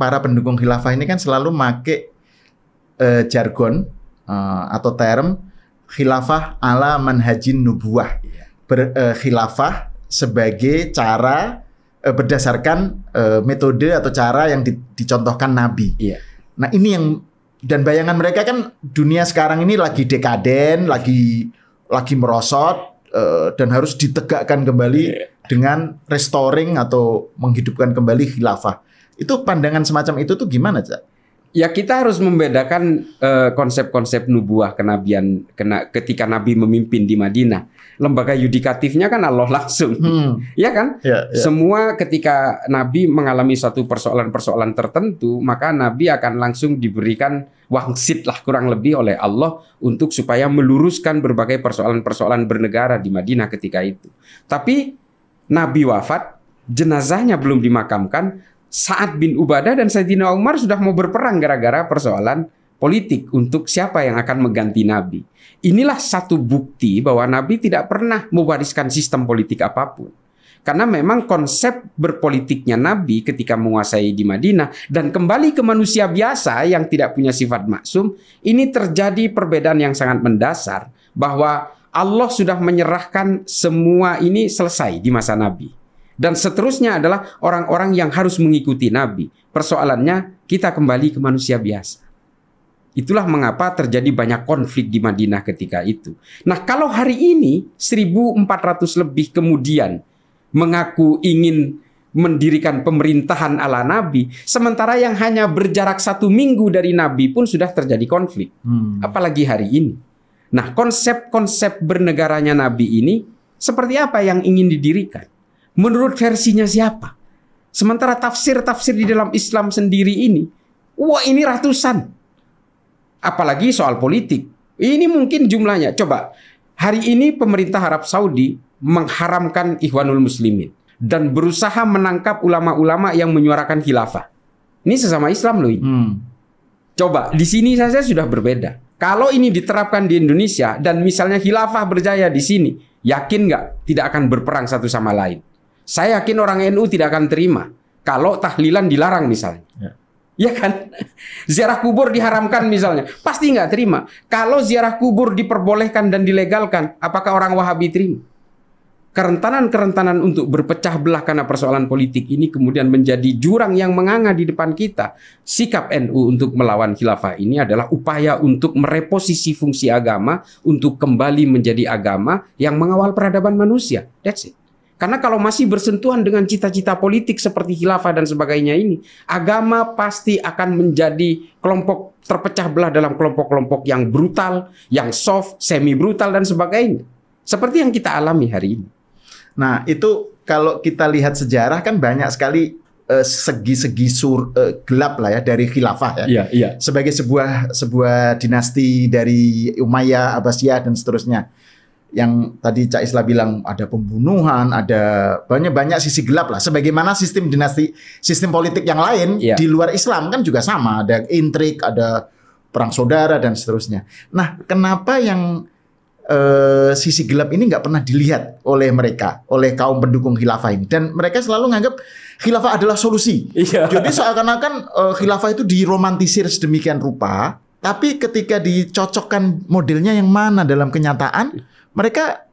para pendukung khilafah ini kan selalu make jargon atau term khilafah ala manhajin nubuwah. Khilafah sebagai cara berdasarkan metode atau cara yang dicontohkan Nabi. Iya. Nah ini yang, dan bayangan mereka kan dunia sekarang ini lagi dekaden, lagi merosot, dan harus ditegakkan kembali dengan restoring atau menghidupkan kembali khilafah. Itu pandangan semacam itu tuh gimana, Cak? Ya kita harus membedakan konsep-konsep nubuah kenabian ketika Nabi memimpin di Madinah. Lembaga yudikatifnya kan Allah langsung, ya kan? Ya. Semua ketika Nabi mengalami suatu persoalan-persoalan tertentu, maka Nabi akan langsung diberikan wangsit lah kurang lebih oleh Allah untuk supaya meluruskan berbagai persoalan-persoalan bernegara di Madinah ketika itu. Tapi Nabi wafat, jenazahnya belum dimakamkan. Sa'ad bin Ubadah dan Sayyidina Umar sudah mau berperang gara-gara persoalan politik untuk siapa yang akan mengganti Nabi. Inilah satu bukti bahwa Nabi tidak pernah mewariskan sistem politik apapun. Karena memang konsep berpolitiknya Nabi ketika menguasai di Madinah dan kembali ke manusia biasa yang tidak punya sifat maksum, ini terjadi perbedaan yang sangat mendasar bahwa Allah sudah menyerahkan semua ini selesai di masa Nabi. Dan seterusnya adalah orang-orang yang harus mengikuti Nabi. Persoalannya kita kembali ke manusia biasa. Itulah mengapa terjadi banyak konflik di Madinah ketika itu. Nah kalau hari ini 1400 lebih kemudian mengaku ingin mendirikan pemerintahan ala Nabi, sementara yang hanya berjarak 1 minggu dari Nabi pun sudah terjadi konflik. Apalagi hari ini. Nah konsep-konsep bernegaranya Nabi ini seperti apa yang ingin didirikan? Menurut versinya siapa? Sementara tafsir-tafsir di dalam Islam sendiri ini, wah ini ratusan. Apalagi soal politik. Ini mungkin jumlahnya. Coba, hari ini pemerintah Arab Saudi mengharamkan Ikhwanul Muslimin dan berusaha menangkap ulama-ulama yang menyuarakan khilafah. Ini sesama Islam loh ini. Coba, di sini saja sudah berbeda. Kalau ini diterapkan di Indonesia dan misalnya khilafah berjaya di sini, yakin nggak tidak akan berperang satu sama lain? Saya yakin orang NU tidak akan terima kalau tahlilan dilarang misalnya. Ya kan? Ziarah kubur diharamkan misalnya. Pasti nggak terima. Kalau ziarah kubur diperbolehkan dan dilegalkan, apakah orang Wahabi terima? Kerentanan-kerentanan untuk berpecah belah karena persoalan politik ini kemudian menjadi jurang yang menganga di depan kita. Sikap NU untuk melawan khilafah ini adalah upaya untuk mereposisi fungsi agama untuk kembali menjadi agama yang mengawal peradaban manusia. That's it. Karena kalau masih bersentuhan dengan cita-cita politik seperti khilafah dan sebagainya ini, agama pasti akan menjadi kelompok terpecah belah dalam kelompok-kelompok yang brutal, yang soft, semi brutal dan sebagainya. Seperti yang kita alami hari ini. Nah, itu kalau kita lihat sejarah kan banyak sekali segi-segi gelap lah ya dari khilafah ya. Iya. Sebagai sebuah dinasti dari Umayyah, Abbasiyah dan seterusnya. Yang tadi Cak Islah bilang ada pembunuhan, ada banyak sisi gelap lah. Sebagaimana sistem dinasti, sistem politik yang lain di luar Islam kan juga sama. Ada intrik, ada perang saudara dan seterusnya. Nah, kenapa yang sisi gelap ini nggak pernah dilihat oleh mereka, oleh kaum pendukung khilafah ini? Dan mereka selalu menganggap khilafah adalah solusi. Jadi seakan-akan khilafah itu diromantisir sedemikian rupa. Tapi ketika dicocokkan modelnya yang mana dalam kenyataan, mereka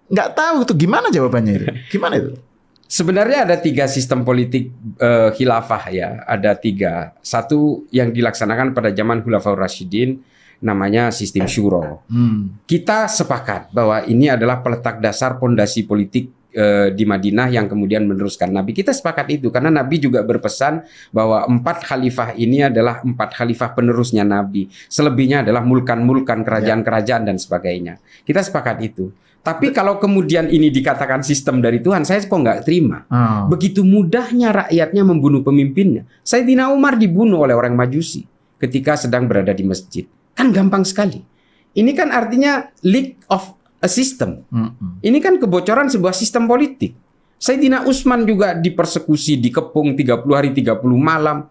nggak tahu itu gimana jawabannya itu. Gimana itu? Sebenarnya ada 3 sistem politik khilafah ya. Ada 3. Satu yang dilaksanakan pada zaman Khulafaur Rasyidin namanya sistem syuro. Kita sepakat bahwa ini adalah peletak dasar pondasi politik di Madinah yang kemudian meneruskan Nabi. Kita sepakat itu karena Nabi juga berpesan bahwa 4 khalifah ini adalah 4 khalifah penerusnya Nabi. Selebihnya adalah mulkan-mulkan, kerajaan-kerajaan dan sebagainya. Kita sepakat itu. Tapi kalau kemudian ini dikatakan sistem dari Tuhan, saya kok nggak terima. Begitu mudahnya rakyatnya membunuh pemimpinnya. Sayyidina Umar dibunuh oleh orang Majusi ketika sedang berada di masjid. Kan gampang sekali. Ini kan artinya leak of a system. Ini kan kebocoran sebuah sistem politik. Sayyidina Utsman juga dipersekusi, dikepung 30 hari 30 malam.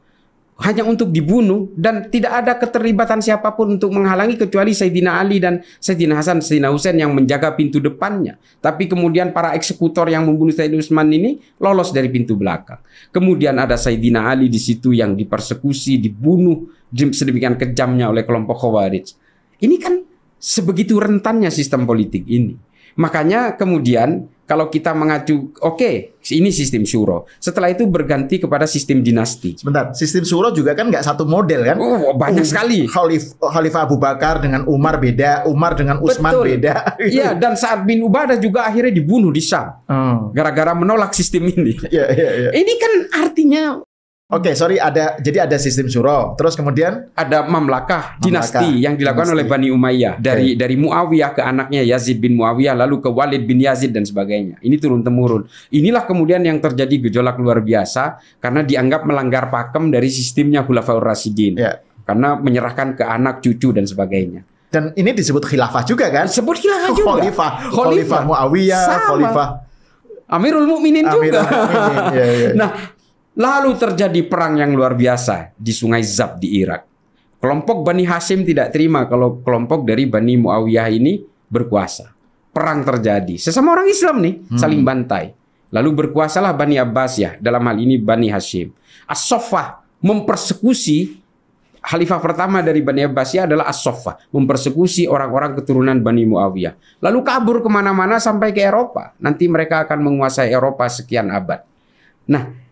hanya untuk dibunuh dan tidak ada keterlibatan siapapun untuk menghalangi kecuali Sayyidina Ali dan Sayyidina Hasan, Sayyidina Husain yang menjaga pintu depannya. Tapi kemudian para eksekutor yang membunuh Sayyidina Utsman ini lolos dari pintu belakang. Kemudian ada Sayyidina Ali di situ yang dipersekusi, dibunuh sedemikian kejamnya oleh kelompok Khawarij. Ini kan sebegitu rentannya sistem politik ini. Makanya kemudian kalau kita mengacu, oke, ini sistem syuro. Setelah itu berganti kepada sistem dinasti. Sebentar, sistem syuro juga kan nggak satu model kan? Oh, banyak sekali. Khalifah Abu Bakar dengan Umar beda, Umar dengan Utsman beda. Iya, dan Sa'ad bin Ubadah juga akhirnya dibunuh di Syam. Gara-gara menolak sistem ini. Iya. Ini kan artinya Oke, jadi ada sistem syuro. Terus kemudian ada mamlakah dinasti yang dilakukan oleh Bani Umayyah dari Muawiyah ke anaknya Yazid bin Muawiyah, lalu ke Walid bin Yazid dan sebagainya. Ini turun temurun. Inilah kemudian yang terjadi gejolak luar biasa karena dianggap melanggar pakem dari sistemnya Khulafaur Rasyidin. Karena menyerahkan ke anak, cucu dan sebagainya. Dan ini disebut khilafah juga kan? Disebut khilafah juga. Khalifah Muawiyah, Khalifah Amirul Mukminin juga. Ya. Nah, lalu terjadi perang yang luar biasa di Sungai Zab di Irak. Kelompok Bani Hashim tidak terima kalau kelompok dari Bani Muawiyah ini berkuasa. Perang terjadi. Sesama orang Islam nih saling bantai. Lalu berkuasalah Bani Abbasiyah, dalam hal ini Bani Hashim. As-Soffah mempersekusi, khalifah pertama dari Bani Abbasiyah adalah As-Soffah, mempersekusi orang-orang keturunan Bani Muawiyah. Lalu kabur kemana-mana sampai ke Eropa. Nanti mereka akan menguasai Eropa sekian abad. Nah,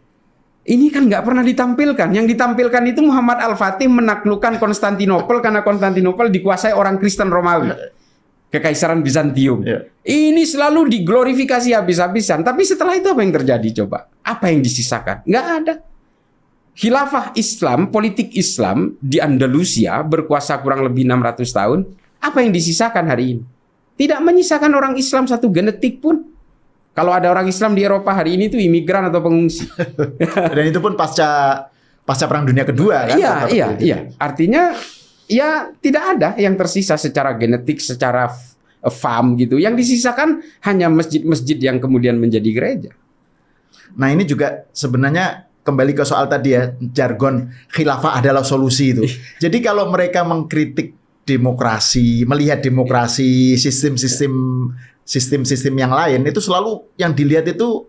ini kan nggak pernah ditampilkan. Yang ditampilkan itu Muhammad Al-Fatih menaklukkan Konstantinopel karena Konstantinopel dikuasai orang Kristen Romawi. Kekaisaran Bizantium. Ini selalu diglorifikasi habis-habisan. Tapi setelah itu apa yang terjadi coba? Apa yang disisakan? Nggak ada. Khilafah Islam, politik Islam di Andalusia berkuasa kurang lebih 600 tahun. Apa yang disisakan hari ini? Tidak menyisakan orang Islam satu genetik pun. Kalau ada orang Islam di Eropa hari ini itu imigran atau pengungsi. Dan itu pun pasca Perang Dunia Kedua kan? Iya. Artinya ya tidak ada yang tersisa secara genetik, secara fam gitu. Yang disisakan hanya masjid-masjid yang kemudian menjadi gereja. Nah, ini juga sebenarnya kembali ke soal tadi ya, jargon khilafah adalah solusi itu. Jadi kalau mereka mengkritik demokrasi, melihat demokrasi, sistem-sistem yang lain, itu selalu yang dilihat itu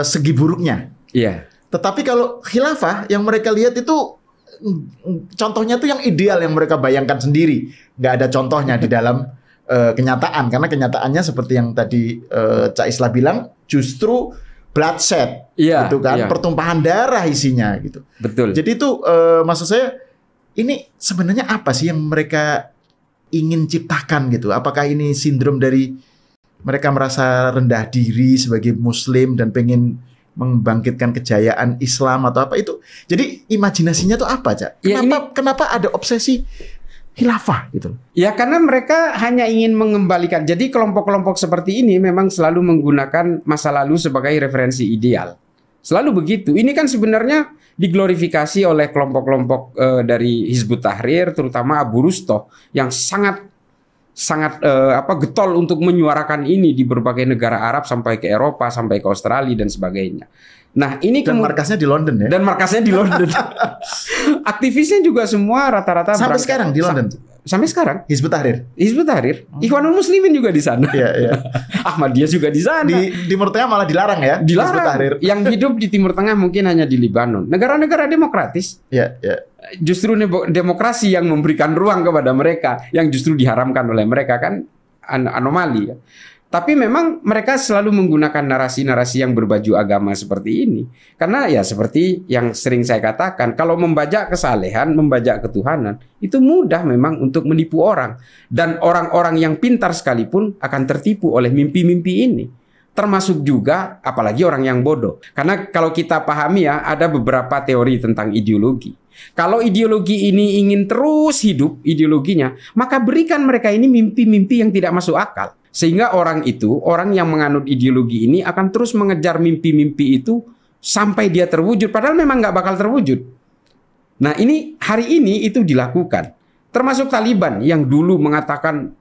segi buruknya. Iya. Tetapi kalau khilafah yang mereka lihat itu contohnya tuh yang ideal yang mereka bayangkan sendiri. Nggak ada contohnya di dalam kenyataan. Karena kenyataannya seperti yang tadi Cak Islah bilang, justru bloodshed, gitu kan, pertumpahan darah isinya gitu. Betul. Jadi itu maksud saya ini sebenarnya apa sih yang mereka ingin ciptakan gitu? Apakah ini sindrom dari mereka merasa rendah diri sebagai Muslim dan pengen membangkitkan kejayaan Islam atau apa itu? Jadi imajinasinya tuh apa, Cak? Kenapa ada obsesi khilafah gitu? Ya karena mereka hanya ingin mengembalikan. Jadi kelompok-kelompok seperti ini memang selalu menggunakan masa lalu sebagai referensi ideal. Selalu begitu. Ini kan sebenarnya diglorifikasi oleh kelompok-kelompok dari Hizbut Tahrir, terutama Abu Rustoh yang sangat getol untuk menyuarakan ini di berbagai negara Arab sampai ke Eropa, sampai ke Australia dan sebagainya. Nah, ini dan markasnya di London ya. Dan markasnya di London. Aktivisnya juga semua rata-rata sampai sekarang di London. Sampai sekarang Hizbut Tahrir. Ikhwanul Muslimin juga di sana. Iya. Ahmadiyah juga di sana. Di Timur Tengah malah dilarang ya. Dilarang. Hizbut Tahrir. Yang hidup di Timur Tengah mungkin hanya di Lebanon. Negara-negara demokratis. Iya. Justru demokrasi yang memberikan ruang kepada mereka, yang justru diharamkan oleh mereka kan anomali. Tapi memang mereka selalu menggunakan narasi-narasi yang berbaju agama seperti ini. Karena ya seperti yang sering saya katakan, kalau membajak kesalehan, membajak ketuhanan, itu mudah memang untuk menipu orang. Dan orang-orang yang pintar sekalipun akan tertipu oleh mimpi-mimpi ini. Termasuk juga apalagi orang yang bodoh. Karena kalau kita pahami ya, ada beberapa teori tentang ideologi. Kalau ideologi ini ingin terus hidup ideologinya, maka berikan mereka ini mimpi-mimpi yang tidak masuk akal. Sehingga orang yang menganut ideologi ini akan terus mengejar mimpi-mimpi itu sampai dia terwujud. Padahal memang nggak bakal terwujud. Nah ini hari ini itu dilakukan. Termasuk Taliban yang dulu mengatakan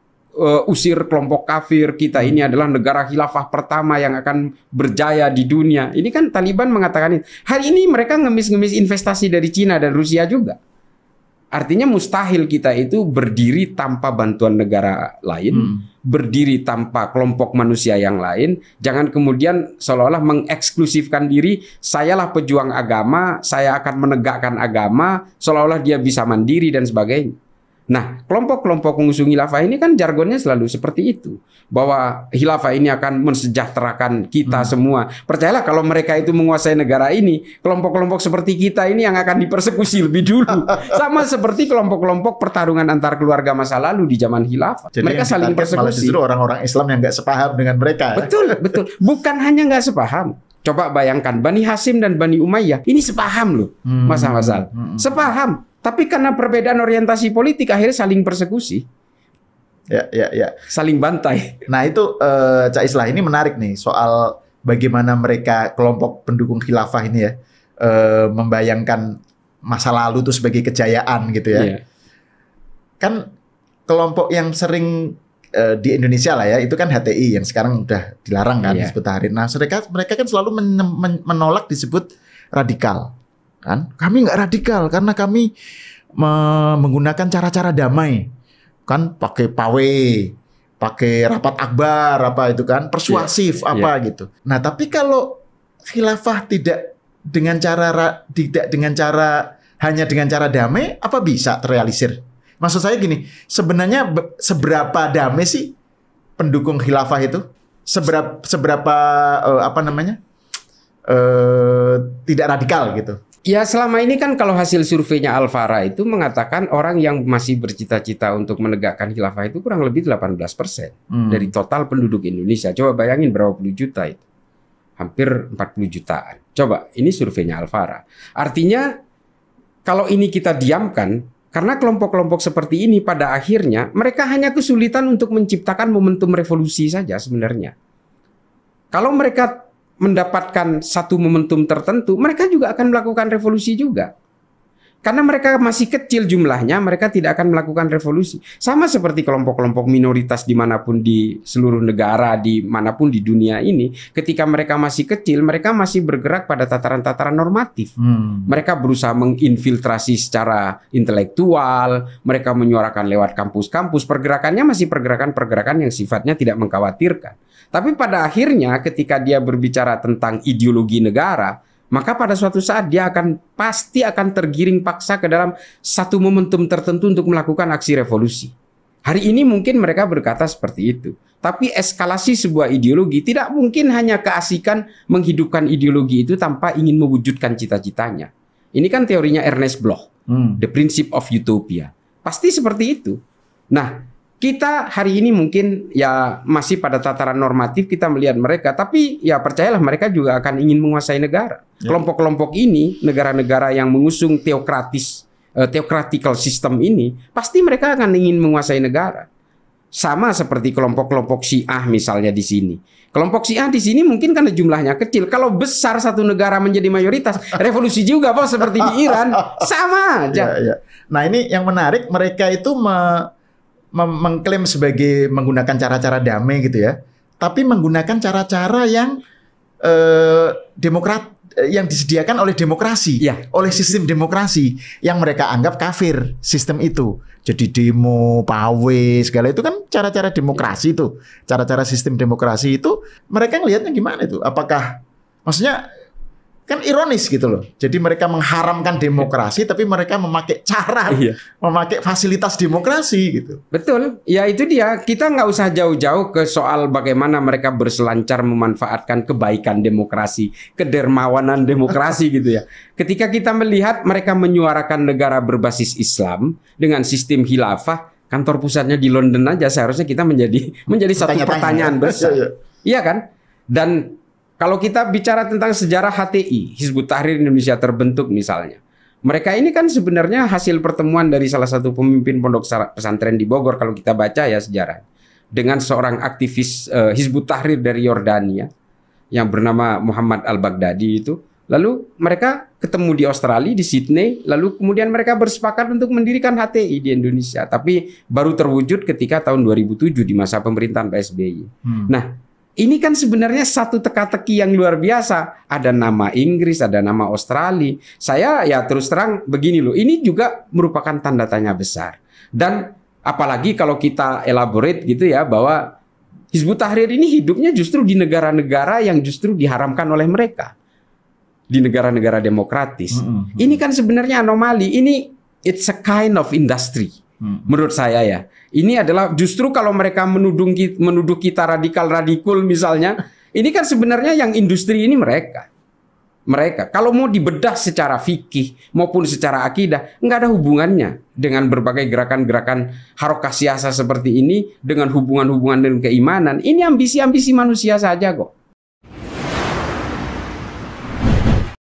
usir kelompok kafir, kita ini adalah negara khilafah pertama yang akan berjaya di dunia. Ini kan Taliban mengatakan ini. Hari ini mereka ngemis-ngemis investasi dari Cina dan Rusia juga. Artinya mustahil kita itu berdiri tanpa bantuan negara lain, berdiri tanpa kelompok manusia yang lain. Jangan kemudian seolah-olah mengeksklusifkan diri, sayalah pejuang agama, saya akan menegakkan agama, seolah-olah dia bisa mandiri dan sebagainya. Nah, kelompok-kelompok pengusung khilafah ini kan jargonnya selalu seperti itu. Bahwa khilafah ini akan mensejahterakan kita semua. Percayalah kalau mereka itu menguasai negara ini, kelompok-kelompok seperti kita ini yang akan dipersekusi lebih dulu. Sama seperti kelompok-kelompok pertarungan antar keluarga masa lalu di zaman khilafah. Jadi mereka saling persekusi. Justru orang-orang Islam yang nggak sepaham dengan mereka. Betul, betul. Bukan hanya nggak sepaham. Coba bayangkan, Bani Hasyim dan Bani Umayyah ini sepaham loh, Mas Ahmad. Sepaham. Tapi karena perbedaan orientasi politik akhirnya saling persekusi. Ya. Saling bantai. Nah itu Cak Islah, ini menarik nih soal bagaimana mereka kelompok pendukung khilafah ini ya membayangkan masa lalu itu sebagai kejayaan gitu ya. Iya. Kan kelompok yang sering di Indonesia lah ya, itu kan HTI yang sekarang udah dilarang kan Hizbut Tahrir. Nah mereka kan selalu menolak disebut radikal. Kan kami nggak radikal karena kami menggunakan cara-cara damai, kan pakai pawe, pakai rapat akbar apa itu kan persuasif gitu. Nah tapi kalau khilafah tidak dengan cara hanya dengan cara damai, apa bisa terrealisir? Maksud saya gini, sebenarnya seberapa damai sih pendukung khilafah itu? Seberapa tidak radikal gitu? Ya selama ini kan kalau hasil surveinya Al-Fara itu mengatakan orang yang masih bercita-cita untuk menegakkan khilafah itu kurang lebih 18% dari total penduduk Indonesia. Coba bayangin berapa puluh juta itu. Hampir 40 jutaan. Coba, ini surveinya Al-Fara. Artinya kalau ini kita diamkan, karena kelompok-kelompok seperti ini pada akhirnya mereka hanya kesulitan untuk menciptakan momentum revolusi saja sebenarnya. Kalau mereka mendapatkan satu momentum tertentu, mereka juga akan melakukan revolusi juga. Karena mereka masih kecil jumlahnya, mereka tidak akan melakukan revolusi. Sama seperti kelompok-kelompok minoritas dimanapun di seluruh negara, dimanapun di dunia ini, ketika mereka masih kecil, mereka masih bergerak pada tataran-tataran normatif. Mereka berusaha menginfiltrasi secara intelektual, mereka menyuarakan lewat kampus-kampus, pergerakannya masih pergerakan-pergerakan yang sifatnya tidak mengkhawatirkan. Tapi pada akhirnya ketika dia berbicara tentang ideologi negara, maka pada suatu saat dia pasti akan tergiring paksa ke dalam satu momentum tertentu untuk melakukan aksi revolusi. Hari ini mungkin mereka berkata seperti itu. Tapi eskalasi sebuah ideologi tidak mungkin hanya keasikan menghidupkan ideologi itu tanpa ingin mewujudkan cita-citanya. Ini kan teorinya Ernest Bloch, The Principle of Utopia. Pasti seperti itu. Nah, kita hari ini mungkin ya masih pada tataran normatif kita melihat mereka, tapi ya percayalah mereka juga akan ingin menguasai negara. Kelompok-kelompok ini, negara-negara yang mengusung theocratical system ini, pasti mereka akan ingin menguasai negara. Sama seperti kelompok-kelompok Syiah misalnya di sini. Kelompok Syiah di sini mungkin karena jumlahnya kecil. Kalau besar satu negara menjadi mayoritas, revolusi juga Pak, seperti di Iran. Sama aja. Nah ini yang menarik, mereka itu mengklaim sebagai menggunakan cara-cara damai gitu ya, tapi menggunakan cara-cara yang yang disediakan oleh demokrasi, oleh sistem demokrasi yang mereka anggap kafir sistem itu. Jadi demo, pawe, segala itu kan cara-cara demokrasi itu, cara-cara sistem demokrasi itu mereka ngelihatnya gimana itu? Apakah maksudnya kan ironis gitu loh. Jadi mereka mengharamkan demokrasi, tapi mereka memakai cara, memakai fasilitas demokrasi gitu. Betul, ya itu dia. Kita nggak usah jauh-jauh ke soal bagaimana mereka berselancar memanfaatkan kebaikan demokrasi, kedermawanan demokrasi gitu ya. Ketika kita melihat mereka menyuarakan negara berbasis Islam dengan sistem khilafah, kantor pusatnya di London aja, seharusnya kita menjadi satu pertanyaan besar. Iya kan? Dan kalau kita bicara tentang sejarah HTI, Hizbut Tahrir Indonesia terbentuk misalnya. Mereka ini kan sebenarnya hasil pertemuan dari salah satu pemimpin pondok pesantren di Bogor kalau kita baca ya sejarah. Dengan seorang aktivis Hizbut Tahrir dari Yordania yang bernama Muhammad Al-Baghdadi itu. Lalu mereka ketemu di Australia, di Sydney, lalu kemudian mereka bersepakat untuk mendirikan HTI di Indonesia. Tapi baru terwujud ketika tahun 2007 di masa pemerintahan Pak SBY. Nah, ini kan sebenarnya satu teka-teki yang luar biasa. Ada nama Inggris, ada nama Australia. Saya ya terus terang begini loh, ini juga merupakan tanda tanya besar. Dan apalagi kalau kita elaborate gitu ya, bahwa Hizbut Tahrir ini hidupnya justru di negara-negara yang justru diharamkan oleh mereka. Di negara-negara demokratis. Ini kan sebenarnya anomali. Ini it's a kind of industry. Menurut saya ya. Ini adalah justru kalau mereka menuduh kita radikal-radikul misalnya. Ini kan sebenarnya yang industri ini mereka. Kalau mau dibedah secara fikih maupun secara akidah, nggak ada hubungannya dengan berbagai gerakan-gerakan harokah siasa seperti ini, dengan hubungan-hubungan dengan keimanan. Ini ambisi-ambisi manusia saja kok.